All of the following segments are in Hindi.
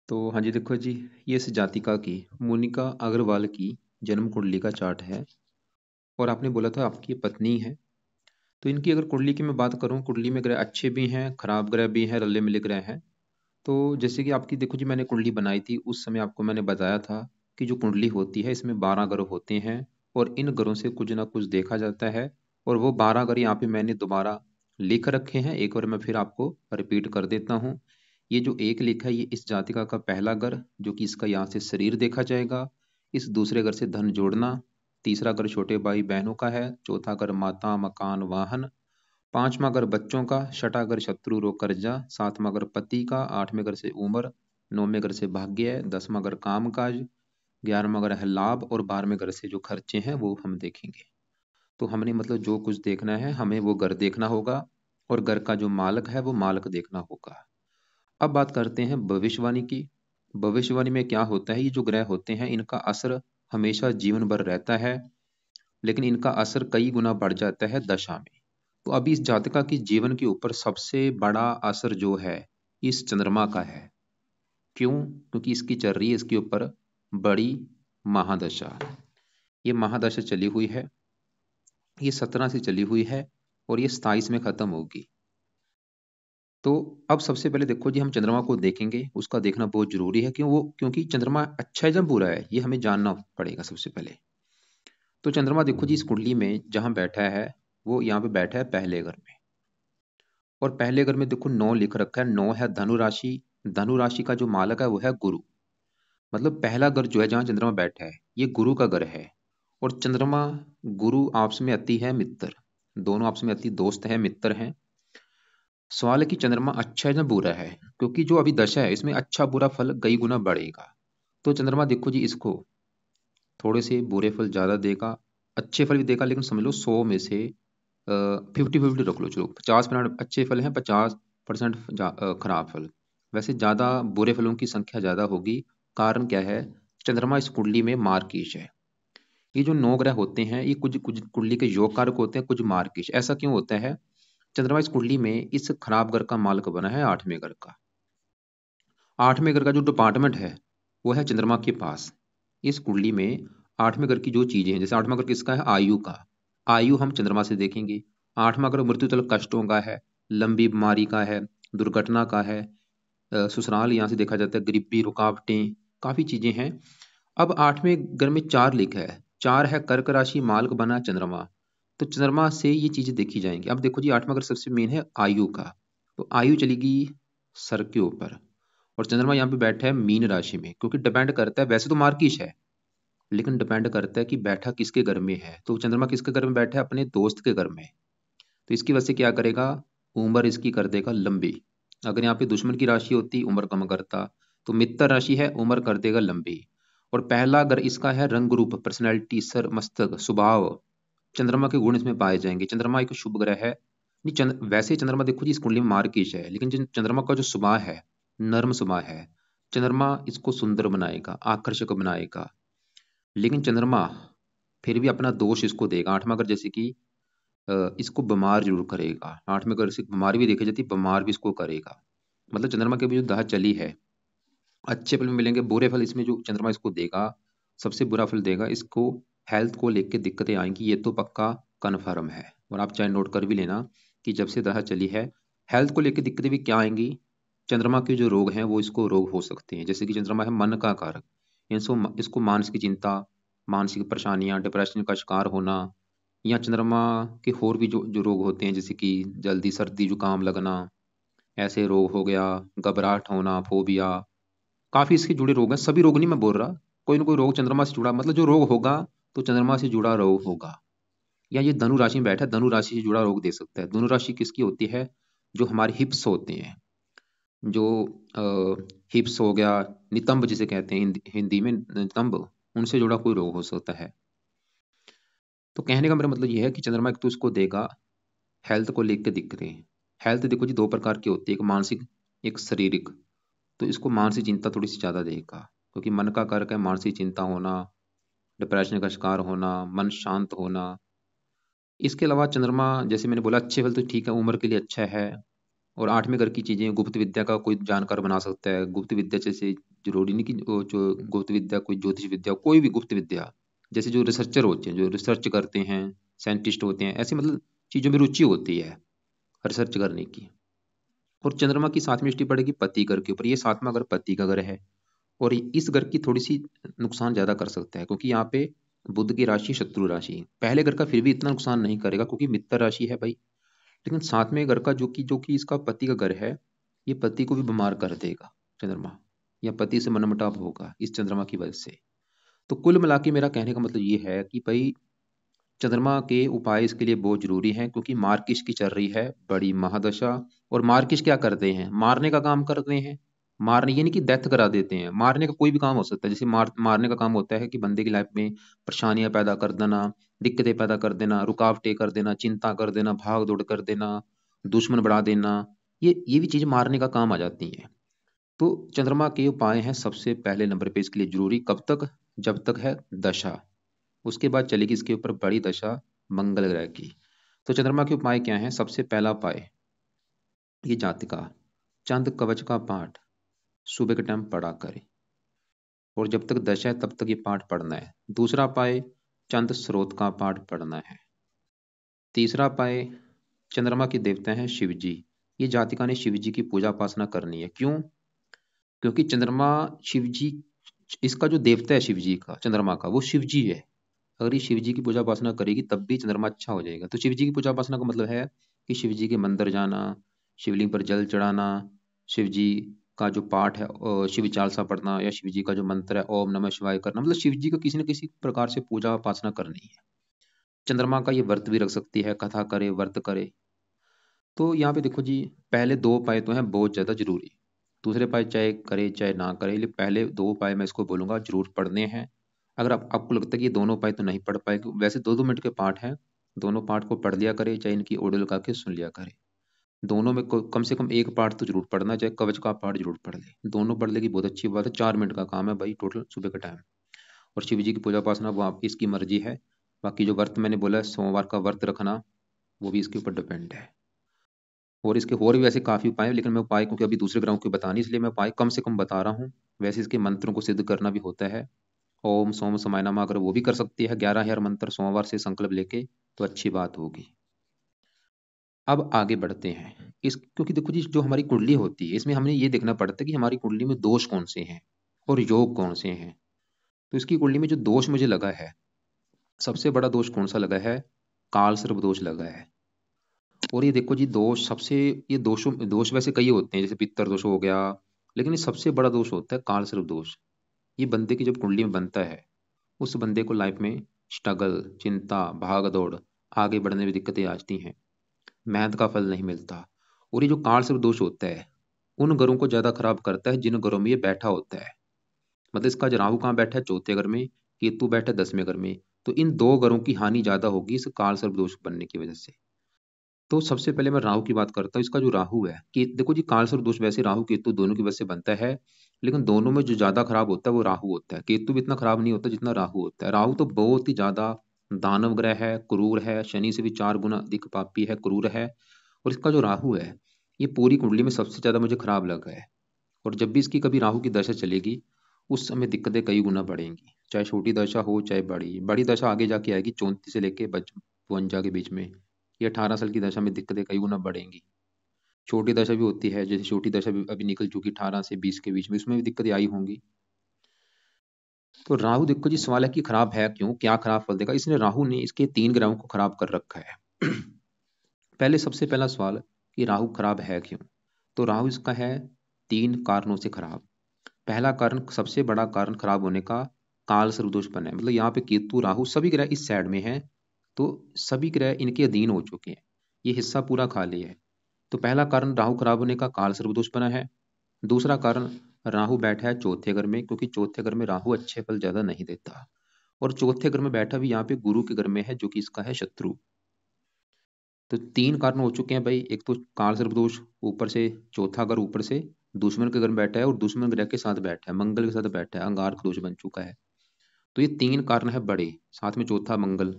तो हाँ जी, देखो जी, ये इस जातिका की मोनिका अग्रवाल की जन्म कुंडली का चार्ट है। और आपने बोला था आपकी पत्नी है। तो इनकी अगर कुंडली की मैं बात करूं, कुंडली में ग्रह अच्छे भी हैं, खराब ग्रह भी हैं, रले मिले ग्रह हैं। तो जैसे कि आपकी देखो जी, मैंने कुंडली बनाई थी उस समय आपको मैंने बताया था कि जो कुंडली होती है इसमें 12 ग्रह होते हैं और इन ग्रहों से कुछ ना कुछ देखा जाता है। और वो 12 ग्रह यहाँ पे मैंने दोबारा लिख रखे हैं, एक बार मैं फिर आपको रिपीट कर देता हूँ। ये जो एक लिखा है ये इस जातिका का पहला घर, जो कि इसका यहाँ से शरीर देखा जाएगा। इस दूसरे घर से धन जोड़ना। तीसरा घर छोटे भाई बहनों का है। चौथा घर माता मकान वाहन। पांचवा घर बच्चों का। छठा घर शत्रु रोग कर्जा। सातवां घर पति का। आठवें घर से उम्र। नौवें घर से भाग्य। दसवां घर काम काज। 11वां घर है लाभ। और 12वें घर से जो खर्चे हैं वो हम देखेंगे। तो हमने मतलब जो कुछ देखना है हमें वो घर देखना होगा। और घर का जो मालक है वो मालक देखना होगा। अब बात करते हैं भविष्यवाणी की। भविष्यवाणी में क्या होता है, ये जो ग्रह होते हैं इनका असर हमेशा जीवन भर रहता है, लेकिन इनका असर कई गुना बढ़ जाता है दशा में। तो अभी इस जातका की जीवन के ऊपर सबसे बड़ा असर जो है इस चंद्रमा का है। क्यों? क्योंकि इसकी चल रही है इसके ऊपर बड़ी महादशा। ये महादशा चली हुई है, ये 17 से चली हुई है और ये 27 में खत्म होगी। तो अब सबसे पहले देखो जी, हम चंद्रमा को देखेंगे, उसका देखना बहुत जरूरी है। क्योंकि चंद्रमा अच्छा है जब बुरा है ये हमें जानना पड़ेगा सबसे पहले। तो चंद्रमा देखो जी, इस कुंडली में जहां बैठा है वो यहाँ पे बैठा है पहले घर में। और पहले घर में देखो 9 लिख रखा है। 9 है धनु राशि। धनु राशि का जो मालक है वो है गुरु। मतलब पहला घर जो है जहां चंद्रमा बैठा है ये गुरु का घर है। और चंद्रमा गुरु आपस में अति है मित्र। दोनों आपस में अति दोस्त है, मित्र हैं। सवाल है कि चंद्रमा अच्छा है या बुरा है, क्योंकि जो अभी दशा है इसमें अच्छा बुरा फल कई गुना बढ़ेगा। तो चंद्रमा देखो जी, इसको थोड़े से बुरे फल ज्यादा देगा, अच्छे फल भी देगा, लेकिन समझ लो 100 में से 50-50 रख लो। चलो 50% अच्छे फल हैं, 50% खराब फल। वैसे ज्यादा बुरे फलों की संख्या ज्यादा होगी। कारण क्या है? चंद्रमा इस कुंडली में मार्किश है। ये जो 9 ग्रह होते हैं ये कुछ कुछ कुंडली के योग कारक होते हैं, कुछ मार्किश। ऐसा क्यों होता है? चंद्रमा इस कुंडली में इस खराब घर का मालिक बना है 8वें घर का। 8वें घर का जो डिपार्टमेंट है वो है चंद्रमा के पास। इस कुंडली में 8वें घर की जो चीजें हैं, जैसे 8वां घर किसका है? आयु का। आयु हम चंद्रमा से देखेंगे। 8वां घर मृत्यु तल कष्टों का है, लंबी बीमारी का है, दुर्घटना का है। ससुराल यहाँ से देखा जाता है, गरीबी, रुकावटें, काफी चीजें हैं। अब 8वें घर में 4 लिखा है। 4 है कर्क राशि, मालक बना चंद्रमा। तो चंद्रमा से ये चीजें देखी जाएंगी। अब देखो जी, 8वां घर सबसे मेन है आयु का। तो आयु चलेगी सर के ऊपर। और चंद्रमा यहाँ पे बैठा है मीन राशि में, क्योंकि डिपेंड करता है, वैसे तो मार्किश है लेकिन डिपेंड करता है कि बैठा किसके घर में है। तो चंद्रमा किसके घर में बैठा है? अपने दोस्त के घर में। तो इसकी वजह से क्या करेगा? उम्र इसकी कर देगा लंबी। अगर यहाँ पे दुश्मन की राशि होती उम्र कम करता, तो मित्र राशि है, उम्र कर देगा लंबी। और पहला घर इसका है रंग रूप, पर्सनैलिटी, सर मस्तक, स्वभाव। चंद्रमा के गुण इसमें पाए जाएंगे। चंद्रमा एक शुभ ग्रह है। नहीं वैसे चंद्रमा देखो जी, इस कुंडली में मार्किश है, लेकिन चंद्रमा का जो स्वभाव है नर्म स्वभाव है। चंद्रमा इसको सुंदर बनाएगा, आकर्षक बनाएगा। लेकिन चंद्रमा फिर भी अपना दोष इसको देगा। 8वां घर जैसे कि इसको बीमार जरूर करेगा। 8वें घर से बीमारी भी देखी जाती है, बीमार भी इसको करेगा। मतलब चंद्रमा के भी जो दहा चली है, अच्छे फल में मिलेंगे, बुरे फल इसमें जो चंद्रमा इसको देगा, सबसे बुरा फल देगा इसको। हेल्थ को लेके दिक्कतें आएंगी, ये तो पक्का कन्फर्म है। और आप चाहे नोट कर भी लेना कि जब से दहा चली है हेल्थ को लेके दिक्कतें भी क्या आएंगी। चंद्रमा के जो रोग हैं वो इसको रोग हो सकते हैं। जैसे कि चंद्रमा है मन का कारक। इसको मानसिक चिंता, मानसिक परेशानियां, डिप्रेशन का शिकार होना, या चंद्रमा के और भी जो रोग होते हैं, जैसे कि जल्दी सर्दी जुकाम लगना, ऐसे रोग हो गया, घबराहट होना, फोबिया, काफी इसके जुड़े रोग हैं। सभी रोग नहीं मैं बोल रहा, कोई ना कोई रोग चंद्रमा से जुड़ा, मतलब जो रोग होगा तो चंद्रमा से जुड़ा रोग होगा। या ये धनु राशि में बैठा है, धनु राशि से जुड़ा रोग दे सकता है। धनु राशि किसकी होती है? जो हमारे हिप्स होते हैं, जो हिप्स हो गया, नितंब जिसे कहते हैं हिंदी में नितंब, उनसे जुड़ा कोई रोग हो सकता है। तो कहने का मेरा मतलब यह है कि चंद्रमा एक तो इसको देगा हेल्थ को लेकर दिक्कतें। हेल्थ देखो जी, 2 प्रकार की होती है, एक मानसिक, एक शारीरिक। तो इसको मानसिक चिंता थोड़ी सी ज्यादा देगा, क्योंकि मन का कारक है मानसिक चिंता होना, डिप्रेशन का शिकार होना, मन शांत होना। इसके अलावा चंद्रमा जैसे मैंने बोला अच्छे फल तो ठीक है, उम्र के लिए अच्छा है। और 8वें घर की चीजें, गुप्त विद्या का कोई जानकार बना सकता है। गुप्त विद्या जैसे जरूरी नहीं कि जो गुप्त विद्या, कोई ज्योतिष विद्या, कोई भी गुप्त विद्या, जैसे जो रिसर्चर होते हैं, जो रिसर्च करते हैं, साइंटिस्ट होते हैं, ऐसे मतलब चीज़ों में रुचि होती है रिसर्च करने की। और चंद्रमा की सातवीं दृष्टि पड़ेगी पति घर के ऊपर, ये सातवां घर पति का घर है। और इस घर की थोड़ी सी नुकसान ज्यादा कर सकता है, क्योंकि यहाँ पे बुध की राशि शत्रु राशि, पहले घर का फिर भी इतना नुकसान नहीं करेगा क्योंकि मित्र राशि है भाई, लेकिन सातवें घर का जो कि इसका पति का घर है, ये पति को भी बीमार कर देगा चंद्रमा, या पति से मनमुटाव होगा इस चंद्रमा की वजह से। तो कुल मिला के मेरा कहने का मतलब ये है कि भाई चंद्रमा के उपाय इसके लिए बहुत जरूरी हैं, क्योंकि मार्किश की चल रही है बड़ी महादशा। और मार्किश क्या करते हैं, मारने का काम करते हैं। मारने ये नहीं कि डेथ करा देते हैं, मारने का कोई भी काम हो सकता है। जैसे मारने का काम होता है कि बंदे की लाइफ में परेशानियां पैदा कर देना, दिक्कतें पैदा कर देना, रुकावटें कर देना, चिंता कर देना, भाग दौड़ कर देना, दुश्मन बढ़ा देना, ये भी चीज मारने का काम आ जाती हैं। तो चंद्रमा के उपाय हैं सबसे पहले नंबर पे इसके लिए जरूरी, कब तक, जब तक है दशा, उसके बाद चलेगी इसके ऊपर बड़ी दशा मंगल ग्रह की। तो चंद्रमा के उपाय क्या है, सबसे पहला उपाय, ये जातिका चंद कवच का पाठ सुबह के टाइम पढ़ा करे, और जब तक दशा है तब तक ये पाठ पढ़ना है। दूसरा उपाय, चंद स्रोत का पाठ पढ़ना है। तीसरा उपाय, चंद्रमा के देवता हैं शिव जी, ये जातिका ने शिव जी की पूजा उपासना करनी है। क्यों, क्योंकि चंद्रमा शिव जी, इसका जो देवता है शिव जी का, चंद्रमा का, वो शिव जी है। अगर ये शिव जी की पूजा उपासना करेगी तब भी चंद्रमा अच्छा हो जाएगा। तो शिव जी की पूजा उपासना का मतलब है कि शिव जी के मंदिर जाना, शिवलिंग पर जल चढ़ाना, शिव जी का जो पाठ है शिव चालीसा पढ़ना, या शिव जी का जो मंत्र है ओम नमः शिवाय करना, मतलब शिव जी को किसी न किसी प्रकार से पूजा उपासना करनी है। चंद्रमा का ये व्रत भी रख सकती है, कथा करे, व्रत करे। तो यहाँ पे देखो जी, पहले दो उपाय तो हैं बहुत ज्यादा जरूरी, दूसरे उपाय चाहे करे चाहे ना करे, लेकिन पहले दो उपाय मैं इसको बोलूंगा जरूर पढ़ने हैं। अगर आपको लगता है कि ये दोनों उपाय तो नहीं पढ़ पाएगा, वैसे 2-2 मिनट के पाठ हैं, दोनों पाठ को पढ़ लिया करे, चाहे इनकी ऑडियो लगा के सुन लिया करे। दोनों में कम से कम एक पाठ तो जरूर पढ़ना, चाहे कवच का पाठ जरूर पढ़ ले, दोनों पढ़ लेगी बहुत अच्छी बात है। 4 मिनट का काम है भाई टोटल सुबह का टाइम। और शिव जी की पूजा उपासना वो आपकी इसकी मर्जी है। बाकी जो व्रत मैंने बोला है, सोमवार का व्रत रखना, वो भी इसके ऊपर डिपेंड है। और इसके और भी वैसे काफी उपाय हैं, लेकिन मैं उपाय क्योंकि अभी दूसरे ग्रहों के बतानी, इसलिए मैं उपाय कम से कम बता रहा हूँ। वैसे इसके मंत्रों को सिद्ध करना भी होता है। ओम सोम समाय नमः अगर वो भी कर सकती है 11,000 मंत्र सोमवार से संकल्प लेके, तो अच्छी बात होगी। अब आगे बढ़ते हैं इस, क्योंकि देखो जी जो हमारी कुंडली होती है इसमें हमें ये देखना पड़ता है कि हमारी कुंडली में दोष कौन से हैं और योग कौन से हैं। तो इसकी कुंडली में जो दोष मुझे लगा है, सबसे बड़ा दोष कौन सा लगा है, काल सर्प दोष लगा है। और ये देखो जी दोष सबसे, ये दोष वैसे कई होते हैं, जैसे पित्तर दोष हो गया, लेकिन ये सबसे बड़ा दोष होता है काल सर्प दोष। ये बंदे की जब कुंडली में बनता है, उस बंदे को लाइफ में स्ट्रगल, चिंता, भाग दौड़, आगे बढ़ने में दिक्कतें आती हैं, मेहनत का फल नहीं मिलता। और ये जो काल सर्प दोष होता है, उन घरों को ज्यादा खराब करता है जिन घरों में ये बैठा होता है। मतलब इसका जो राहु कहाँ बैठा है, चौथे घर में, केतु बैठा है 10वें घर में। तो इन दो घरों की हानि ज्यादा होगी इस काल सर्प दोष बनने की वजह से। तो सबसे पहले मैं राहु की बात करता हूँ। इसका जो राहु है कि देखो जी, काल सर्प दोष वैसे राहु केतु दोनों की वजह से बनता है, लेकिन दोनों में जो ज्यादा खराब होता है वो राहु होता है। केतु भी इतना खराब नहीं होता जितना राहु होता है। राहु तो बहुत ही ज्यादा दानव ग्रह है, क्रूर है, शनि से भी 4 गुना अधिक पापी है, क्रूर है। और इसका जो राहु है, ये पूरी कुंडली में सबसे ज्यादा मुझे खराब लगा है। और जब भी इसकी कभी राहु की दशा चलेगी, उस समय दिक्कतें कई गुना बढ़ेंगी, चाहे छोटी दशा हो चाहे बड़ी। बड़ी दशा आगे जाके आएगी 34 से लेके 52 के बीच में। ये 18 साल की दशा में दिक्कतें कई गुना बढ़ेंगी। छोटी दशा भी होती है, जैसे छोटी दशा भी अभी निकल चुकी 18 से 20 के बीच में, उसमें भी दिक्कतें आई होंगी। तो राहु देखो जी, सवाल है कि खराब है क्यों, क्या खराब फल देगा। इसने राहु ने इसके 3 ग्रहों को खराब कर रखा है। पहले सबसे पहला सवाल कि राहु खराब है क्यों। तो राहु इसका है 3 कारणों से खराब। पहला कारण, सबसे बड़ा कारण खराब होने का, काल सर्वदोष बना है। मतलब यहाँ पे केतु राहु सभी ग्रह इस साइड में है, तो सभी ग्रह इनके अधीन हो चुके हैं, ये हिस्सा पूरा खाली है। तो पहला कारण राहु खराब होने का काल सर्वदोष बना है। दूसरा कारण, राहु बैठा है चौथे घर में, क्योंकि चौथे घर में राहु अच्छे फल ज्यादा नहीं देता। और चौथे घर में बैठा भी यहाँ पे गुरु के घर में है, जो कि इसका है शत्रु। तो 3 कारण हो चुके हैं भाई। एक तो काल सर्प दोष, ऊपर से चौथा घर ऊपर से दुश्मन के घर में बैठा है, और दुश्मन ग्रह के साथ बैठा है, मंगल के साथ बैठा है, अंगारक दोष बन चुका है। तो ये 3 कारण है बड़े, साथ में चौथा मंगल।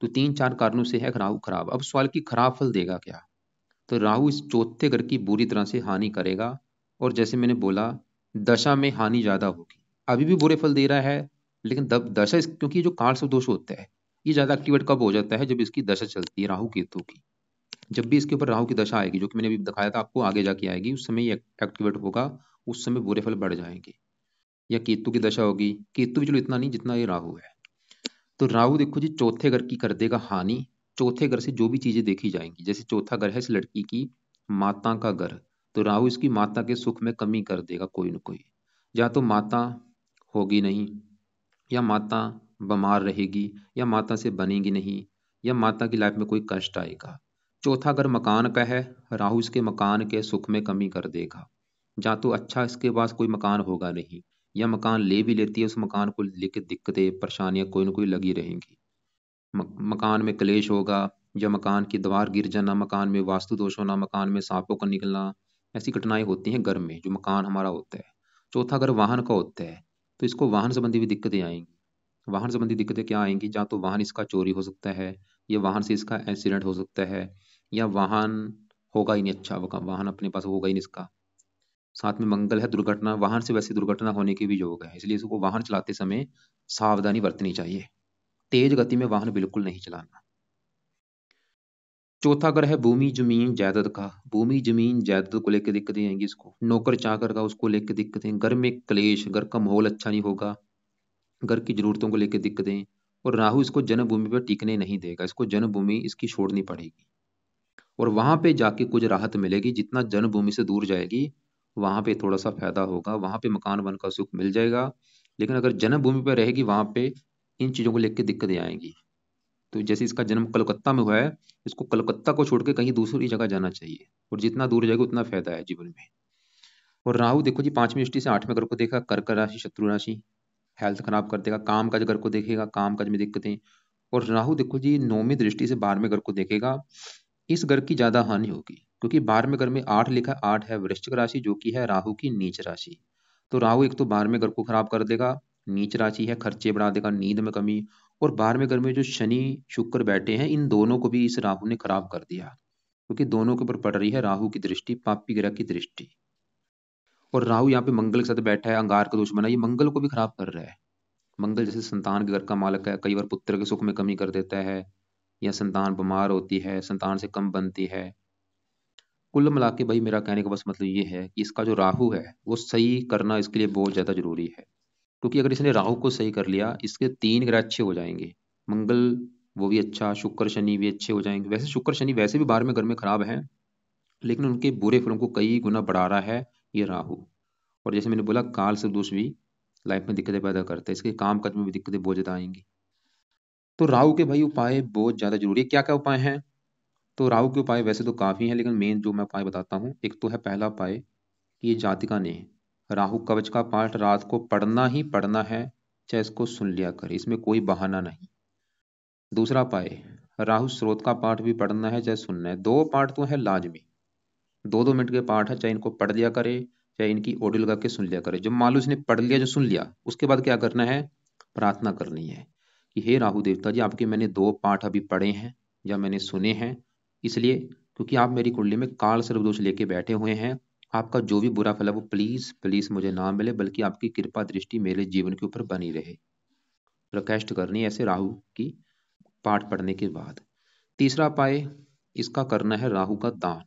तो 3-4 कारणों से है राहु खराब। अब सवाल की खराब फल देगा क्या। तो राहु इस चौथे घर की बुरी तरह से हानि करेगा। और जैसे मैंने बोला दशा में हानि ज्यादा होगी। अभी भी बुरे फल दे रहा है, लेकिन दशा क्योंकि जो काल से दोष होता है ये ज्यादा एक्टिवेट कब हो जाता है, जब इसकी दशा चलती है राहु केतु की। जब भी इसके ऊपर राहु की दशा आएगी, जो कि मैंने अभी दिखाया था आपको, आगे जाके आएगी, उस समय ये एक्टिवेट होगा, उस समय बुरे फल बढ़ जाएंगे। या केतु की दशा होगी, केतु भी चलो इतना नहीं जितना ये राहु है। तो राहु देखो जी चौथे घर की कर देगा हानि। चौथे घर से जो भी चीजें देखी जाएंगी, जैसे चौथा घर है इस लड़की की माता का घर, तो राहु इसकी माता के सुख में कमी कर देगा कोई ना कोई। या तो माता होगी नहीं, या माता बीमार रहेगी, या माता से बनेगी नहीं, या माता की लाइफ में कोई कष्ट आएगा। चौथा घर मकान का है, राहु इसके मकान के सुख में कमी कर देगा। या तो अच्छा इसके पास कोई मकान होगा नहीं, या मकान ले भी लेती है, उस मकान को लेकर दिक्कतें परेशानियां कोई ना कोई लगी रहेंगी। मकान में क्लेश होगा, या मकान की दीवार गिर जाना, मकान में वास्तु दोष होना, मकान में सांपों का निकलना, ऐसी घटनाएं होती हैं घर में जो मकान हमारा होता है। चौथा घर वाहन का होता है, तो इसको वाहन संबंधी भी दिक्कतें आएंगी। वाहन संबंधी दिक्कतें क्या आएंगी, या तो वाहन इसका चोरी हो सकता है, या वाहन से इसका एक्सीडेंट हो सकता है, या वाहन होगा ही नहीं अच्छा, वाहन अपने पास होगा ही नहीं इसका। साथ में मंगल है, दुर्घटना, वाहन से वैसे दुर्घटना होने के भी योग है, इसलिए इसको वाहन चलाते समय सावधानी बरतनी चाहिए। तेज गति में वाहन बिल्कुल नहीं चलाना। चौथा घर है भूमि जमीन जायदाद का। भूमि जमीन जायदाद को लेकर दिक्कतें आएंगी इसको। नौकर चाकर का उसको लेकर दिक्कतें, घर में क्लेश, घर का माहौल अच्छा नहीं होगा, घर की जरूरतों को लेकर दिक्कतें। और राहु इसको जन्मभूमि पर टिकने नहीं देगा, इसको जन्मभूमि इसकी छोड़नी पड़ेगी, और वहां पे जाके कुछ राहत मिलेगी। जितना जन्मभूमि से दूर जाएगी वहां पे थोड़ा सा फायदा होगा, वहां पे मकान बनकर सुख मिल जाएगा। लेकिन अगर जन्मभूमि पर रहेगी वहां पे इन चीजों को लेकर दिक्कतें आएंगी। तो जैसे इसका जन्म कलकत्ता में हुआ है, इसको कलकत्ता को छोड़ के कहीं दूसरी जगह जाना चाहिए, और जितना दूर जाएगा उतना फायदा है जीवन में। और राहु देखो जी पांचवी दृष्टि से आठवें घर को देखा, कर्क राशि शत्रु राशि, हेल्थ खराब कर देगा। काम काज घर को देखेगा, काम काज में दिक्कतें। और राहु देखो जी नौवीं दृष्टि से 12वें घर को देखेगा, इस घर की ज्यादा हानि होगी, क्योंकि 12वें घर में 8 लिखा, 8 है वृश्चिक राशि जो कि है राहु की नीच राशि। तो राहु एक तो 12वें घर को खराब कर देगा, नीच राशि है, खर्चे बढ़ा देगा, नींद में कमी। और 12वें घर में जो शनि शुक्र बैठे हैं, इन दोनों को भी इस राहु ने खराब कर दिया, क्योंकि दोनों के ऊपर पड़ रही है राहु की दृष्टि, पापी ग्रह की दृष्टि। और राहु यहाँ पे मंगल के साथ बैठा है, अंगार का दोष बना, ये मंगल को भी खराब कर रहा है। मंगल जैसे संतान के घर का मालक है, कई बार पुत्र के सुख में कमी कर देता है, या संतान बीमार होती है, संतान से कम बनती है। कुल मिला के भाई मेरा कहने का बस मतलब ये है कि इसका जो राहु है वो सही करना इसके लिए बहुत ज्यादा जरूरी है। क्योंकि अगर इसने राहु को सही कर लिया, इसके 3 ग्रह अच्छे हो जाएंगे। मंगल वो भी अच्छा, शुक्र शनि भी अच्छे हो जाएंगे। वैसे शुक्र शनि वैसे भी 12वें घर में खराब है, लेकिन उनके बुरे फलों को कई गुना बढ़ा रहा है ये राहु। और जैसे मैंने बोला काल से दोष भी लाइफ में दिक्कतें पैदा करता है, इसके काम काज में भी दिक्कतें बहुत ज्यादा आएंगी। तो राहु के भाई उपाय बहुत ज्यादा जरूरी है। क्या क्या उपाय हैं? तो राहु के उपाय वैसे तो काफी हैं, लेकिन मेन जो मैं उपाय बताता हूँ, एक तो है पहला उपाय कि ये जातिका ने राहु कवच का पाठ रात को पढ़ना ही पढ़ना है, चाहे इसको सुन लिया करे, इसमें कोई बहाना नहीं। दूसरा उपाय, राहु स्रोत का पाठ भी पढ़ना है चाहे सुनना है। दो पाठ तो है लाजमी, 2-2 मिनट के पाठ है, चाहे इनको पढ़ लिया करे, चाहे इनकी ऑडियो लगा के सुन लिया करे। जब मान लो इसने पढ़ लिया, जो सुन लिया, उसके बाद क्या करना है, प्रार्थना करनी है कि हे राहु देवता जी, आपके मैंने 2 पाठ अभी पढ़े हैं या मैंने सुने हैं, इसलिए क्योंकि आप मेरी कुंडली में काल सर्वदोष लेके बैठे हुए हैं, आपका जो भी बुरा फल है वो प्लीज प्लीज मुझे ना मिले, बल्कि आपकी कृपा दृष्टि मेरे जीवन के ऊपर बनी रहे। रिक्वेस्ट करनी है ऐसे राहु की पाठ पढ़ने के बाद। तीसरा उपाय इसका करना है राहु का दान,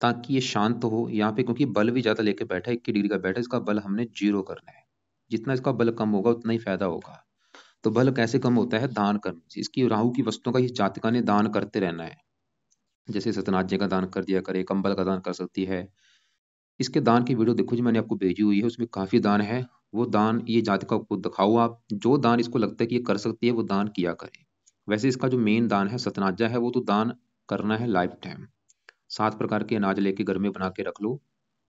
ताकि ये शांत हो यहाँ पे, क्योंकि बल भी ज्यादा लेके बैठा है, 21 डिग्री का बैठा है, इसका बल हमने 0 करना है। जितना इसका बल कम होगा उतना ही फायदा होगा। तो बल कैसे कम होता है, दान करने से। इसकी राहु की वस्तुओं का इस जातिका ने दान करते रहना है, जैसे सतनाज्य का दान कर दिया करे, कंबल का दान कर सकती है। इसके दान की वीडियो देखो जी, मैंने आपको भेजी हुई है, उसमें काफी दान है। वो दान ये जातिका को दिखाओ आप, जो दान इसको लगता है कि ये कर सकती है वो दान किया करे। वैसे इसका जो मेन दान है सतनाजा है, वो तो दान करना है लाइफ टाइम। 7 प्रकार के अनाज लेके घर में बना के रख लो,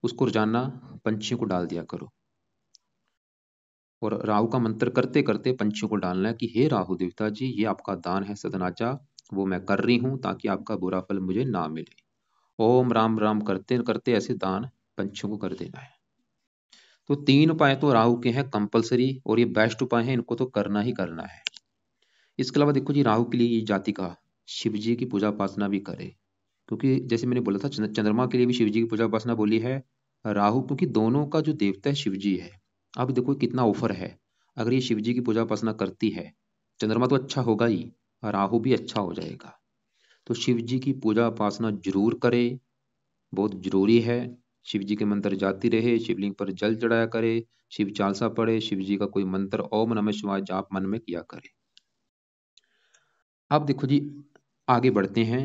उसको रोजाना पंछियों को डाल दिया करो। और राहु का मंत्र करते करते पंछियों को डालना है कि हे राहु देवता जी, ये आपका दान है सतनाचा, वो मैं कर रही हूं ताकि आपका बुरा फल मुझे ना मिले। ओम राम राम करते करते ऐसे दान पंछियों को कर देना है। तो 3 उपाय तो राहु के हैं कंपलसरी, और ये बेस्ट उपाय है, इनको तो करना ही करना है। इसके अलावा देखो जी राहु के लिए ये जाति का शिव जी की पूजा उपासना भी करे, क्योंकि जैसे मैंने बोला था चंद्रमा के लिए भी शिव जी की पूजा उपासना बोली है, राहु, क्योंकि दोनों का जो देवता है शिव जी है। अब देखो कितना ऑफर है, अगर ये शिव जी की पूजा उपासना करती है, चंद्रमा तो अच्छा होगा ही, राहु भी अच्छा हो जाएगा। तो शिव जी की पूजा उपासना जरूर करे, बहुत जरूरी है। शिव जी के मंत्र जाती रहे, शिवलिंग पर जल चढ़ाया करे, शिव चालीसा पढ़े, शिव जी का कोई मंत्र ओम नमः शिवाय जाप मन में किया करे। अब देखो जी, आगे बढ़ते हैं।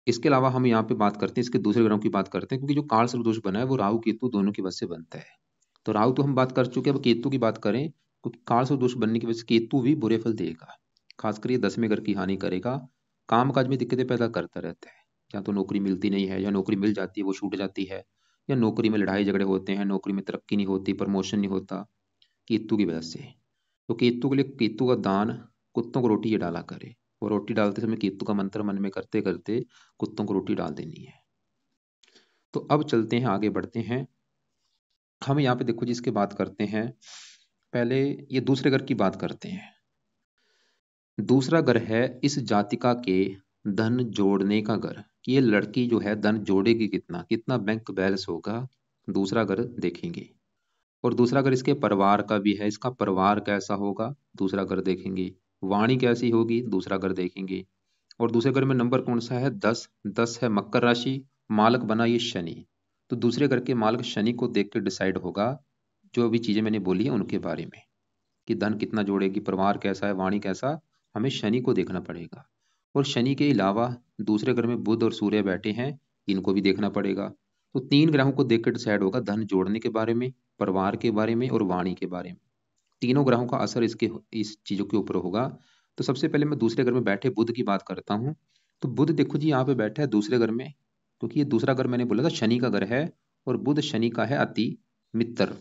इसके अलावा हम यहाँ पे बात करते हैं, इसके दूसरे ग्रहों की बात करते हैं, क्योंकि जो काल सर्प दोष बना है वो राहु केतु दोनों की वजह से बनता है। तो राहु तो हम बात कर चुके हैं, अब केतु की बात करें, क्योंकि काल सर्प दोष बनने की वजह से केतु भी बुरे फल देगा, खासकर ये 10वें घर की हानि करेगा, काम काज में दिक्कतें पैदा करता रहता है। या तो नौकरी मिलती नहीं है, या नौकरी मिल जाती है वो छूट जाती है, या नौकरी में लड़ाई झगड़े होते हैं, नौकरी में तरक्की नहीं होती, प्रमोशन नहीं होता, केतु की वजह से। तो केतु के लिए केतु का दान, कुत्तों को रोटी ये डाला करे, वो रोटी डालते समय केतु का मंत्र मन में करते करते कुत्तों को रोटी डाल देनी है। तो अब चलते हैं, आगे बढ़ते हैं। हम यहाँ पे देखो जी, इसके बात करते हैं, पहले ये दूसरे घर की बात करते हैं। दूसरा घर है इस जातिका के धन जोड़ने का घर, कि ये लड़की जो है धन जोड़ेगी कितना, कितना बैंक बैलेंस होगा, दूसरा घर देखेंगे। और दूसरा घर इसके परिवार का भी है, इसका परिवार कैसा होगा, दूसरा घर देखेंगे। वाणी कैसी होगी, दूसरा घर देखेंगे। और दूसरे घर में नंबर कौन सा है, 10, 10 है मकर राशि, मालक बना ये शनि। तो दूसरे घर के मालक शनि को देख के डिसाइड होगा जो भी चीजें मैंने बोली है उनके बारे में, कि धन कितना जोड़ेगी, परिवार कैसा है, वाणी कैसा, हमें शनि को देखना पड़ेगा। और शनि के अलावा दूसरे घर में बुध और सूर्य बैठे हैं, इनको भी देखना पड़ेगा। तो 3 ग्रहों को देख कर डिसाइड होगा धन जोड़ने के बारे में, परिवार के बारे में और वाणी के बारे में। तीनों ग्रहों का असर इसके इस चीजों के ऊपर होगा। तो सबसे पहले मैं दूसरे घर में बैठे बुध की बात करता हूँ। तो बुध देखो जी यहाँ पे बैठा है दूसरे घर में, क्योंकि ये दूसरा घर मैंने बोला था शनि का घर है, और बुध शनि का है अति मित्र।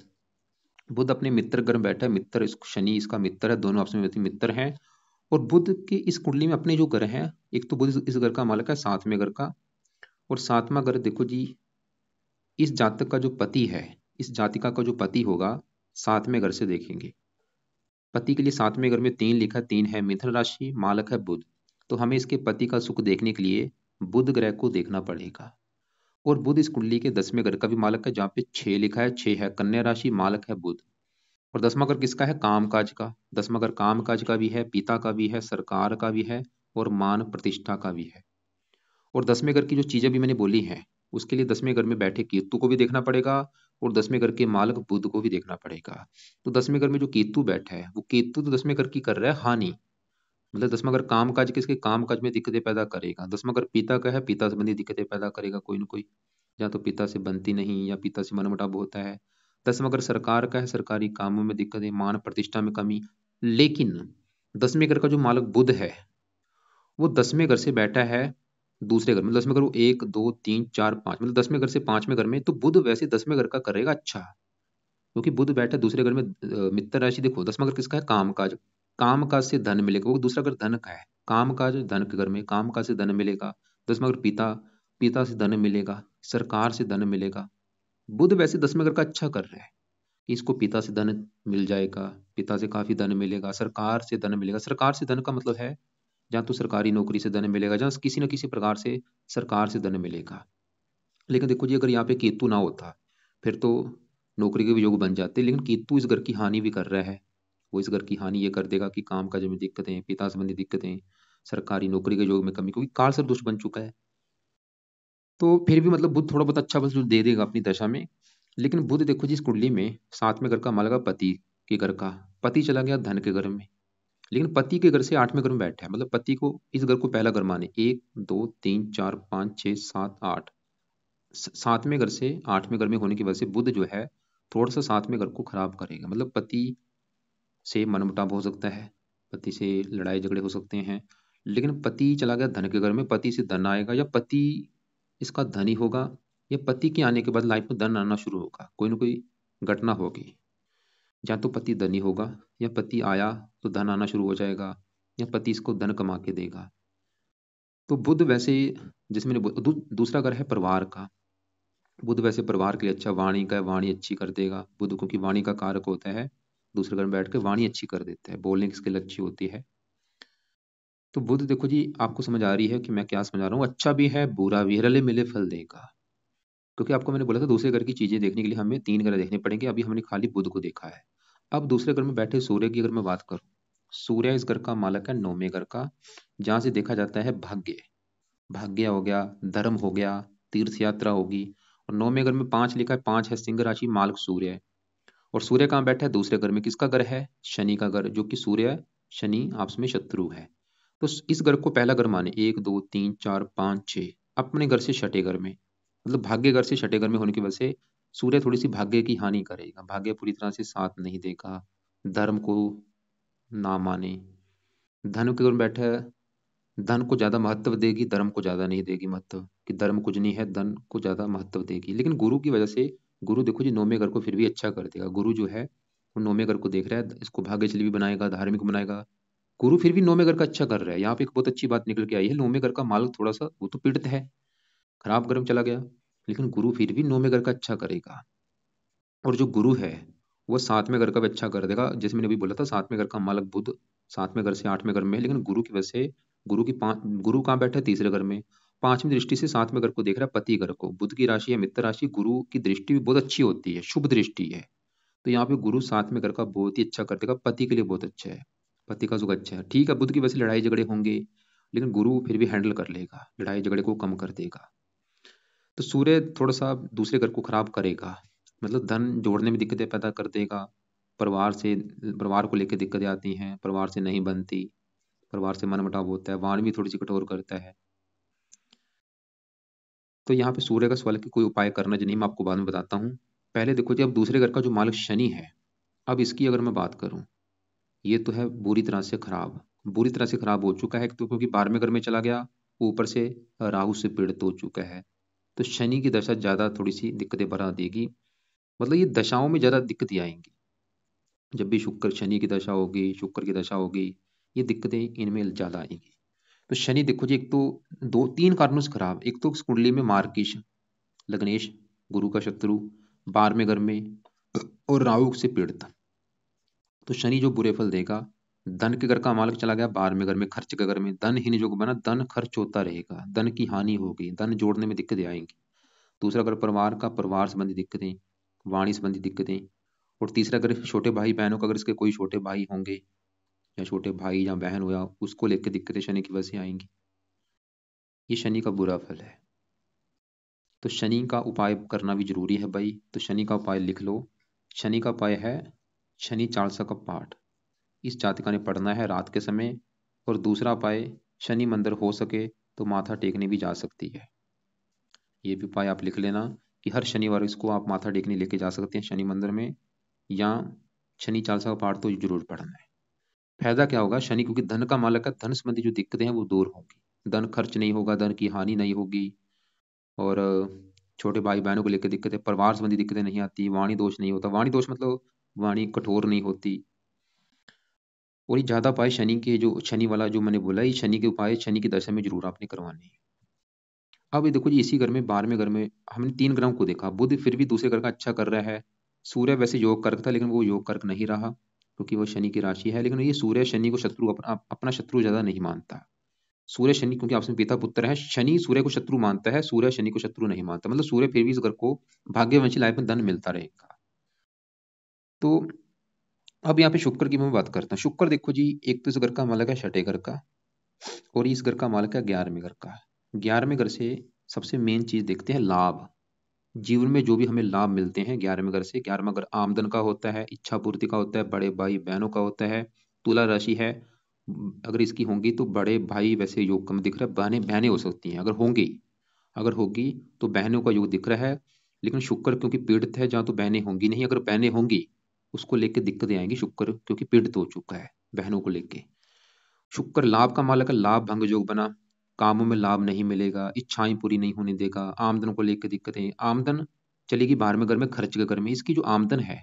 बुध अपने मित्र घर में बैठा है, मित्र शनि इसका मित्र है, दोनों आपस में अति मित्र हैं। और बुध के इस कुंडली में अपने जो ग्रह हैं, एक तो बुध इस घर का मालिक है 7वें घर का, और 7वां घर देखो जी, इस जातक का जो पति है, इस जातिका का जो पति होगा 7वें घर से देखेंगे। पति के लिए 7वें घर में 3 लिखा, 3 है मिथुन राशि, मालक है बुध। तो हमें इसके पति का सुख देखने के लिए बुध ग्रह को देखना पड़ेगा। और बुध इस कुंडली के 10वें घर का भी मालक है, जहाँ पे 6 लिखा है, 6 है कन्या राशि, मालक है बुध। और 10वां घर किसका है, काम काज का। 10वां घर काम काज का भी है, पिता का भी है, सरकार का भी है, और मान प्रतिष्ठा का भी है। और 10वें घर की जो चीजें भी मैंने बोली हैं, उसके लिए 10वें घर में बैठे केतु को भी देखना पड़ेगा, और 10वें घर के मालक बुध को भी देखना पड़ेगा। तो 10वें घर में जो केतु बैठा है, वो केतु तो 10वें घर की कर रहा है हानि, मतलब 10वां घर काम काज किसके, काम काज में दिक्कतें पैदा करेगा। 10वां घर पिता का है, पिता संबंधी दिक्कतें पैदा करेगा कोई ना कोई, या तो पिता से बनती नहीं, या पिता से मनमुटाव होता है। 10वां घर सरकार का है, सरकारी कामों में दिक्कतें, मान प्रतिष्ठा में कमी। लेकिन 10वें घर का जो मालक बुध है, वो 10वें घर से बैठा है दूसरे घर में। 10वें घर वो 1 2 3 4 5, मतलब 10वें घर से 5वें घर में, तो बुध वैसे 10वें घर का करेगा अच्छा, क्योंकि बुध बैठा है दूसरे घर में। मित्र राशि देखो, 10वां घर किसका है, कामकाज, कामकाज से धन मिलेगा, वो दूसरा घर धन का है, कामकाज धन के घर में, कामकाज से धन मिलेगा। 10वां घर पिता, पिता से धन मिलेगा, सरकार से धन मिलेगा। बुध वैसे 10वें घर का अच्छा कर रहा है, कि इसको पिता से धन मिल जाएगा, पिता से काफी धन मिलेगा, सरकार से धन मिलेगा। सरकार से धन का मतलब है जहाँ तो सरकारी नौकरी से धन मिलेगा, जहाँ किसी न किसी प्रकार से सरकार से धन मिलेगा। लेकिन देखो जी, अगर यहाँ पे केतु ना होता, फिर तो नौकरी के भी योग बन जाते, लेकिन केतु इस घर की हानि भी कर रहा है। वो इस घर की हानि ये कर देगा कि काम काज में दिक्कतें, पिता संबंधी दिक्कतें, सरकारी नौकरी के योग में कमी, क्योंकि काल सर्प दोष बन चुका है। तो फिर भी मतलब बुध थोड़ा बहुत अच्छा बस जो दे देगा अपनी दशा में। लेकिन बुध देखो जी, इस कुंडली में 7वें घर का मालक है पति के घर का, पति चला गया धन के घर में, लेकिन पति के घर से 8वें घर में बैठा है, मतलब पति को इस घर को पहला घर माने, 1 2 3 4 5 6 7 8, 7वें घर से 8वें घर में होने की वजह से बुध जो है थोड़ा सा 7वें घर को खराब करेगा, मतलब पति से मनमुटाव हो सकता है, पति से लड़ाई झगड़े हो सकते हैं। लेकिन पति चला गया धन के घर में, पति से धन आएगा, या पति इसका धनी होगा, या पति के आने के बाद लाइफ में धन आना शुरू होगा, कोई ना कोई घटना होगी, या तो पति धनी होगा, या पति आया तो धन आना शुरू हो जाएगा, या पति इसको धन कमा के देगा। तो बुध वैसे, जिसमें दूसरा घर है परिवार का, बुध वैसे परिवार के लिए अच्छा, वाणी का है, वाणी अच्छी कर देगा बुध, क्योंकि वाणी का कारक होता है, दूसरे घर में बैठ के वाणी अच्छी कर देता है, बोलने की स्किल अच्छी होती है। तो बुध देखो जी, आपको समझ आ रही है कि मैं क्या समझा रहा हूँ, अच्छा भी है बुरा भी है, रले मिले फल देगा। क्योंकि आपको मैंने बोला था दूसरे घर की चीजें देखने के लिए हमें 3 ग्रह देखने पड़ेंगे, अभी हमने खाली बुध को देखा है। अब दूसरे घर में बैठे सूर्य की अगर मैं बात करूं, सूर्य इस घर का मालक है 9वें घर का, जहां से देखा जाता है भाग्य। भाग्य हो गया, धर्म हो गया, तीर्थ यात्रा होगी। और 9वें घर में 5 लिखा है, 5 है सिंह राशि, मालक सूर्य है। और सूर्य कहाँ बैठा है? दूसरे घर में। किसका घर है? शनि का घर, जो कि सूर्य शनि आपस में शत्रु है। तो इस घर को पहला घर माने, 1 2 3 4 5 6, अपने घर से छठे घर में, मतलब भाग्य घर से छठे घर में होने की वजह से सूर्य थोड़ी सी भाग्य की हानि करेगा, भाग्य पूरी तरह से साथ नहीं देगा, धर्म को ना माने। धन के घर में बैठा है, धन को ज्यादा महत्व देगी, धर्म को ज्यादा नहीं देगी महत्व, कि धर्म कुछ नहीं है, धन को ज्यादा महत्व देगी। लेकिन गुरु की वजह से, गुरु देखो जी 9वें घर को फिर भी अच्छा कर देगा। गुरु जो है वो 9वें घर को देख रहा है, इसको भाग्यशाली भी बनाएगा, धार्मिक बनाएगा। गुरु फिर भी 9वें घर का अच्छा कर रहा है। यहाँ पे एक बहुत अच्छी बात निकल के आई है, 9वें घर का मालक थोड़ा सा वो तो पीड़ित है, खराब गर्म चला गया, लेकिन गुरु फिर भी 9वें घर का अच्छा करेगा। और जो गुरु है वो 7वें घर का भी अच्छा कर देगा। जैसे मैंने अभी बोला था 7वें घर का मालक बुध 7वें घर से 8वें घर में है, लेकिन गुरु की वजह से गुरु की गुरु कहाँ बैठा है? तीसरे घर में। 5वीं दृष्टि से 7वें घर को देख रहा है, पति घर को। बुध की राशि है मित्र राशि, गुरु की दृष्टि भी बहुत अच्छी होती है, शुभ दृष्टि है। तो यहाँ पे गुरु 7वें घर का बहुत ही अच्छा कर देगा, पति के लिए बहुत अच्छा है, पति का सुख अच्छा है। ठीक है, बुध की वजह से लड़ाई झगड़े होंगे, लेकिन गुरु फिर भी हैंडल कर लेगा, लड़ाई झगड़े को कम कर देगा। तो सूर्य थोड़ा सा दूसरे घर को खराब करेगा, मतलब धन जोड़ने में दिक्कतें पैदा कर देगा। परिवार से, परिवार को लेकर दिक्कतें आती हैं, परिवार से नहीं बनती, परिवार से मनमुटाव होता है, वाणी भी थोड़ी सी कठोर करता है। तो यहाँ पे सूर्य का सवाल है कि कोई उपाय करना चाहिए, मैं आपको बाद में बताता हूँ। पहले देखो जी, अब दूसरे घर का जो मालिक शनि है, अब इसकी अगर मैं बात करूँ, ये तो है बुरी तरह से खराब, बुरी तरह से खराब हो चुका है। एक तो क्योंकि 12वें घर में चला गया, ऊपर से राहु से पीड़ित हो चुका है। तो शनि की दशा ज्यादा थोड़ी सी दिक्कतें बढ़ा देगी, मतलब ये दशाओं में ज्यादा दिक्कतें आएंगी। जब भी शुक्र शनि की दशा होगी, शुक्र की दशा होगी, ये दिक्कतें इनमें ज्यादा आएंगी। तो शनि देखो जी, एक तो दो तीन कारणों से खराब। एक तो इस कुंडली में मार्किश लग्नेश, गुरु का शत्रु, 12वें घर में, और राहु से पीड़ित। तो शनि जो बुरे फल देगा, धन के घर का मालक चला गया 12वें घर में, खर्च के घर में, धन ही नहीं जो बना, धन खर्च होता रहेगा, धन की हानि होगी, धन जोड़ने में दिक्कतें आएंगी। दूसरा अगर परिवार का, परिवार संबंधी दिक्कतें, वाणी संबंधी दिक्कतें। और तीसरा अगर छोटे भाई बहनों का, अगर इसके कोई छोटे भाई होंगे या छोटे भाई या बहन हो, या उसको लेकर दिक्कतें शनि की वजह से आएंगी। ये शनि का बुरा फल है। तो शनि का उपाय करना भी जरूरी है भाई। तो शनि का उपाय लिख लो। शनि का उपाय है शनि चालीसा का पाठ, इस जातिका ने पढ़ना है रात के समय। और दूसरा उपाय, शनि मंदिर हो सके तो माथा टेकने भी जा सकती है। ये भी उपाय आप लिख लेना कि हर शनिवार इसको आप माथा टेकने लेके जा सकते हैं शनि मंदिर में, या शनि चालीसा का पाठ तो जरूर पढ़ना है। फायदा क्या होगा? शनि क्योंकि धन का मालक है, धन संबंधी जो दिक्कतें हैं वो दूर होंगी, धन खर्च नहीं होगा, धन की हानि नहीं होगी। और छोटे भाई बहनों को लेकर दिक्कतें, परिवार संबंधी दिक्कतें नहीं आती, वाणी दोष नहीं होता। वाणी दोष मतलब वाणी कठोर नहीं होती। और ये ज्यादा उपाय शनि के, जो शनि वाला जो मैंने बोला, ये शनि के उपाय शनि की दशा में जरूर आपने करवाने हैं। अब ये देखो जी, इसी घर में 12वें घर में हमने 3 ग्रहों को देखा। बुध फिर भी दूसरे घर का अच्छा कर रहा है। सूर्य वैसे योग कारक था, लेकिन वो योग कारक नहीं रहा, क्योंकि वो शनि की राशि है। लेकिन ये सूर्य शनि को शत्रु, अपना शत्रु ज्यादा नहीं मानता। सूर्य शनि क्योंकि आपस में पिता पुत्र है, शनि सूर्य को शत्रु मानता है, सूर्य शनि को शत्रु नहीं मानता। मतलब सूर्य फिर भी इस घर को भाग्यवंशी लाइफ में धन मिलता रहेगा। तो अब यहाँ पे शुक्र की मैं बात करता हूँ। शुक्र देखो जी, एक तो इस घर का मालक है छठे घर का, और इस घर का मालक है 11वें घर का। 11वें घर से सबसे मेन चीज देखते हैं लाभ। जीवन में जो भी हमें लाभ मिलते हैं 11वें घर से, 11वां घर आमदन का होता है, इच्छा पूर्ति का होता है, बड़े भाई बहनों का होता है। तुला राशि है, अगर इसकी होंगी तो बड़े भाई वैसे योग कम दिख रहा है, बहनें बहनें हो सकती हैं अगर होंगी, अगर होगी तो बहनों का योग दिख रहा है। लेकिन शुक्र क्योंकि पीड़ित है, जहाँ तो बहनें होंगी नहीं, अगर बहनें होंगी उसको लेकर दिक्कतें आएंगी। शुक्र क्योंकि पीड़ित हो चुका है बहनों को लेके। शुक्र लाभ का मालक है, लाभ भंग योग बना, कामों में लाभ नहीं मिलेगा, इच्छाएं पूरी नहीं होने देगा, आमदन को लेकर दिक्कतें, आमदन चलेगी 12वें घर में, खर्च के घर में। इसकी जो आमदन है,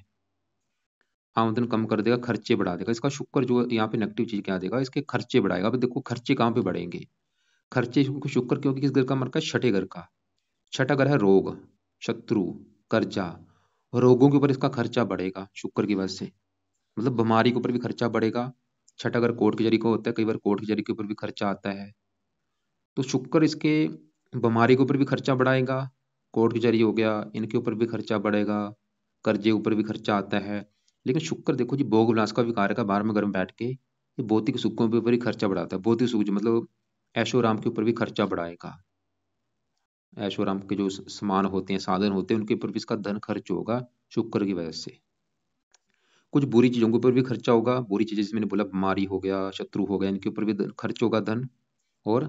आमदन कम कर देगा, खर्चे बढ़ा देगा। इसका शुक्र जो यहाँ पे नेगेटिव चीज क्या देगा, इसके खर्चे बढ़ाएगा। अब देखो खर्चे कहाँ पे बढ़ेंगे? खर्चे शुक्र क्योंकि किस घर का मालक है? छठे घर का। छठा घर है रोग, शत्रु, कर्जा। रोगों के ऊपर इसका खर्चा बढ़ेगा शुक्र की वजह से, मतलब बीमारी के ऊपर भी खर्चा बढ़ेगा। छठा घर कोर्ट कचहरी का होता है, कई बार कोर्ट कचहरी के ऊपर भी खर्चा आता है। तो शुक्र इसके बीमारी के ऊपर भी खर्चा बढ़ाएगा, कोर्ट कचहरी हो गया, इनके ऊपर भी खर्चा बढ़ेगा, कर्जे ऊपर भी खर्चा आता है। लेकिन शुक्र देखो जी भोग विलास का विकार का 12वें घर में बैठ के ये भौतिक सुखों के ऊपर ही खर्चा बढ़ाता है। भौतिक सुख जो मतलब ऐशो आराम के ऊपर भी खर्चा बढ़ाएगा। ऐशो आराम के जो सामान होते हैं, साधन होते हैं, उनके ऊपर भी इसका धन खर्च होगा शुक्र की वजह से। कुछ बुरी चीजों के ऊपर भी खर्चा होगा। बुरी चीजें जैसे मैंने बोला बीमारी हो गया, शत्रु हो गया, इनके ऊपर भी खर्च होगा धन। और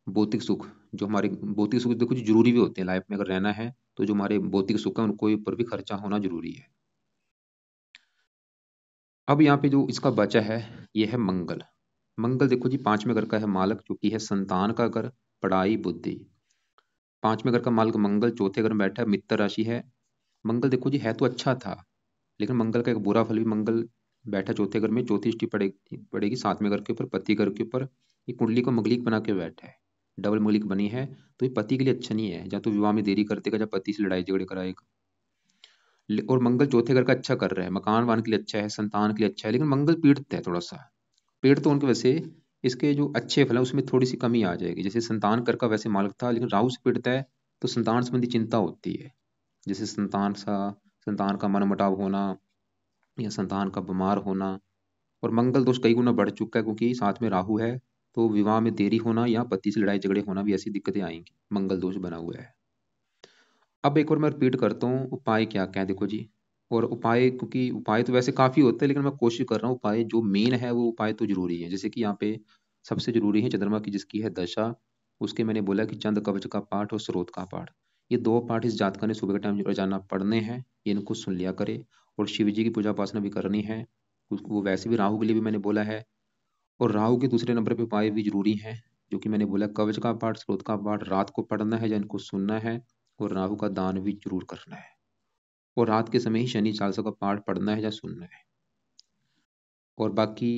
भौतिक सुख, जो हमारे भौतिक सुख देखो जो जरूरी भी होते हैं लाइफ में, अगर रहना है तो जो हमारे भौतिक सुख है उनको ऊपर भी खर्चा होना जरूरी है। अब यहाँ पे जो इसका बचा है ये है मंगल। मंगल देखो जी 5वें घर का है मालक, जो कि है संतान का घर, पढ़ाई, बुद्धि। 5वें घर का मालक मंगल 4थे घर में बैठा है, मित्र राशि है। मंगल देखो जी है तो अच्छा था, लेकिन मंगल का एक बुरा फल भी, मंगल बैठा 4थे घर में, चौथी दृष्टि पड़ेगी पड़ेगी 7वें घर के ऊपर, पति घर के ऊपर। ये कुंडली को मंगलिक बना के बैठा है, डबल मंगलिक बनी है। तो ये पति के लिए अच्छा नहीं है, या तो विवाह में देरी कर देगा, या पति से लड़ाई झगड़े कराएगा। और मंगल 4थे घर का अच्छा कर रहा है, मकान वान के लिए अच्छा है, संतान के लिए अच्छा है। लेकिन मंगल पीड़ित है थोड़ा सा, पीड़ित तो उनकी वजह से इसके जो अच्छे फल है उसमें थोड़ी सी कमी आ जाएगी। जैसे संतान कर का वैसे मालक था, लेकिन राहु से पीड़ित है तो संतान संबंधी चिंता होती है। जैसे संतान का मनमुटाव होना, या संतान का बीमार होना। और मंगल दोष कई गुना बढ़ चुका है, क्योंकि साथ में राहु है, तो विवाह में देरी होना या पति से लड़ाई झगड़े होना भी ऐसी दिक्कतें आएंगी, मंगल दोष बना हुआ है। अब एक और मैं रिपीट करता हूँ उपाय क्या क्या है, देखो जी। और उपाय, क्योंकि उपाय तो वैसे काफी होते हैं, लेकिन मैं कोशिश कर रहा हूँ उपाय जो मेन है वो उपाय तो जरूरी है। जैसे कि यहाँ पे सबसे जरूरी है चंद्रमा की जिसकी है दशा, उसके मैंने बोला कि चंद्र कवच का पाठ और स्रोत का पाठ, ये दो पाठ इस जातका ने सुबह के टाइम रोजाना पढ़ने हैं, ये इनको सुन लिया करे। और शिव जी की पूजा उपासना भी करनी है। वो वैसे भी राहु के लिए भी मैंने बोला है। और राहु के दूसरे नंबर पे उपाय भी जरूरी है, जो कि मैंने बोला कवच का पाठ, स्रोत का पाठ रात को पढ़ना है या इनको सुनना है। और राहु का दान भी जरूर करना है। और रात के समय ही शनि चालीसा का पाठ पढ़ना है या सुनना है। और बाकी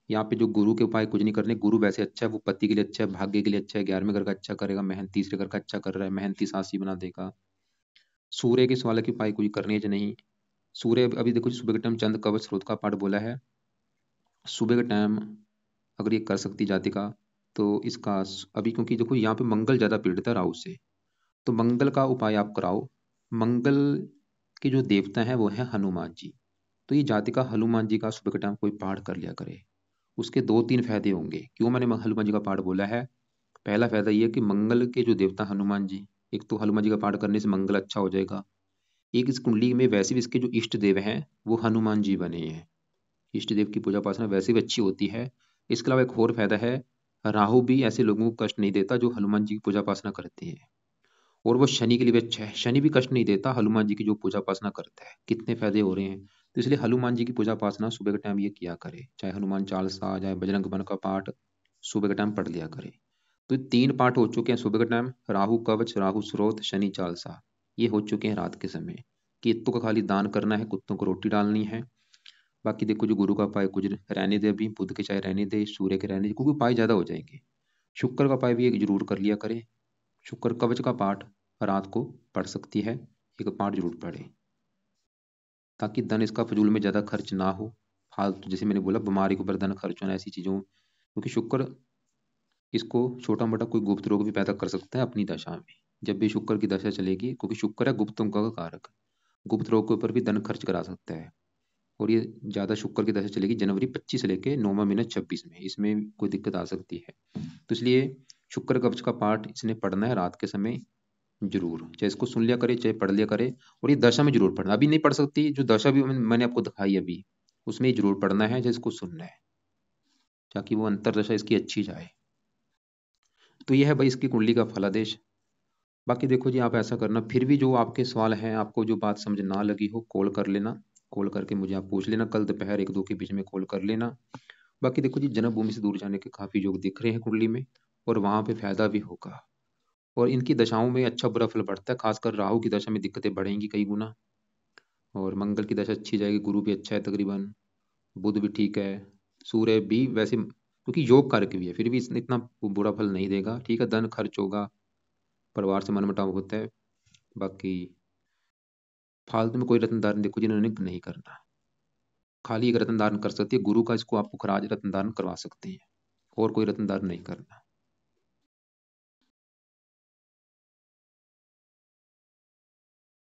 यहाँ पे जो गुरु के उपाय कुछ नहीं करने। गुरु वैसे अच्छा है, वो पति के लिए अच्छा है, भाग्य के लिए अच्छा है, 11वें घर का अच्छा करेगा, मेहनत तीसरे घर का अच्छा कर रहा है, मेहनती सासी बना देगा। सूर्य के सवाल के उपाय कोई करने या नहीं। सूर्य अभी देखो जी, सुबह के टाइम चंद्र कवच स्रोत का पाठ बोला है, सुबह के टाइम अगर ये कर सकती जातिका तो इसका अभी, क्योंकि देखो यहाँ पे मंगल ज्यादा पीड़ित है राहु से, तो मंगल का उपाय आप कराओ। मंगल के जो देवता है वो है हनुमान जी। तो ये जातिका हनुमान जी का सुबह के टाइम कोई पाठ कर लिया करे। उसके दो तीन फायदे होंगे। क्यों मैंने हनुमान जी का पाठ बोला है? पहला फायदा ये कि मंगल के जो देवता हनुमान जी, एक तो हनुमान जी का पाठ करने से मंगल अच्छा हो जाएगा। एक इस कुंडली में वैसे भी इसके जो इष्ट देव हैं वो हनुमान जी बने हैं, इष्ट देव की पूजा उपासना वैसे भी अच्छी होती है। इसके अलावा एक और फायदा है, राहु भी ऐसे लोगों को कष्ट नहीं देता जो हनुमान जी की पूजा उपासना करते हैं। और वो शनि के लिए भी अच्छा है, शनि भी कष्ट नहीं देता हनुमान जी की जो पूजा उपासना करता है। कितने फायदे हो रहे हैं। तो इसलिए हनुमान जी की पूजा उपासना सुबह के टाइम ये किया करे, चाहे हनुमान चालीसा चाहे बजरंग बन का पाठ सुबह के टाइम पढ़ लिया करे। तो ये तीन पाठ हो चुके हैं सुबह के टाइम, राहु कवच, राहु स्रोत, शनि चालीसा, ये हो चुके हैं रात के समय। कुत्तों का खाली दान करना है, कुत्तों को रोटी डालनी है। बाकी देखो जो गुरु का उपाय कुछ रहने दे, अभी बुध के चाहे रहने दे, सूर्य के रहने दे, क्योंकि उपाय ज्यादा हो जाएंगे। शुक्र का उपाय भी एक जरूर कर लिया करे। शुक्र कवच का पाठ रात को पढ़ सकती है, एक पाठ जरूर पढ़े, ताकि धन इसका फजूल में ज्यादा खर्च ना हो। फालतू जैसे मैंने बोला बीमारी के ऊपर धन खर्च होना, ऐसी चीजों, क्योंकि शुक्र इसको छोटा मोटा कोई गुप्त रोग भी पैदा कर सकता है अपनी दशा में, जब भी शुक्र की दशा चलेगी, क्योंकि शुक्र है गुप्त अंगों का कारक। गुप्त रोग के ऊपर भी धन खर्च करा सकता है। और ये ज्यादा शुक्र की दशा चलेगी जनवरी 25 से लेके 9वां महीना 26 में, इसमें कोई दिक्कत आ सकती है। तो इसलिए शुक्र कवच का पाठ इसने पढ़ना है रात के समय जरूर, चाहे इसको सुन लिया करे चाहे पढ़ लिया करे। और ये दशा में जरूर पढ़ना, अभी नहीं पढ़ सकती, जो दशा भी मैंने आपको दिखाई अभी उसमें ही जरूर पढ़ना है, चाहे इसको सुनना है, ताकि वो अंतरदशा इसकी अच्छी जाए। तो ये है भाई इसकी कुंडली का फलादेश। बाकी देखो जी आप ऐसा करना, फिर भी जो आपके सवाल हैं, आपको जो बात समझ ना लगी हो, कॉल कर लेना। कॉल करके मुझे आप पूछ लेना, कल दोपहर 1-2 के बीच में कॉल कर लेना। बाकी देखो जी जन्मभूमि से दूर जाने के काफी योग दिख रहे हैं कुंडली में, और वहां पे फायदा भी होगा। और इनकी दशाओं में अच्छा बुरा फल बढ़ता है, खासकर राहु की दशा में दिक्कतें बढ़ेंगी कई गुना। और मंगल की दशा अच्छी जाएगी, गुरु भी अच्छा है तकरीबन, बुध भी ठीक है, सूर्य भी वैसे क्योंकि योग कारक भी है, फिर भी इसने इतना बुरा फल नहीं देगा। ठीक है, धन खर्च होगा, परिवार से मनमुटाव होता है। बाकी फालतू में कोई रत्न धारण देखो जिन्होंने नहीं करना, खाली एक रत्न धारण कर सकती है गुरु का, इसको आप पुखराज रत्न धारण करवा सकते हैं, और कोई रत्न धारण नहीं करना।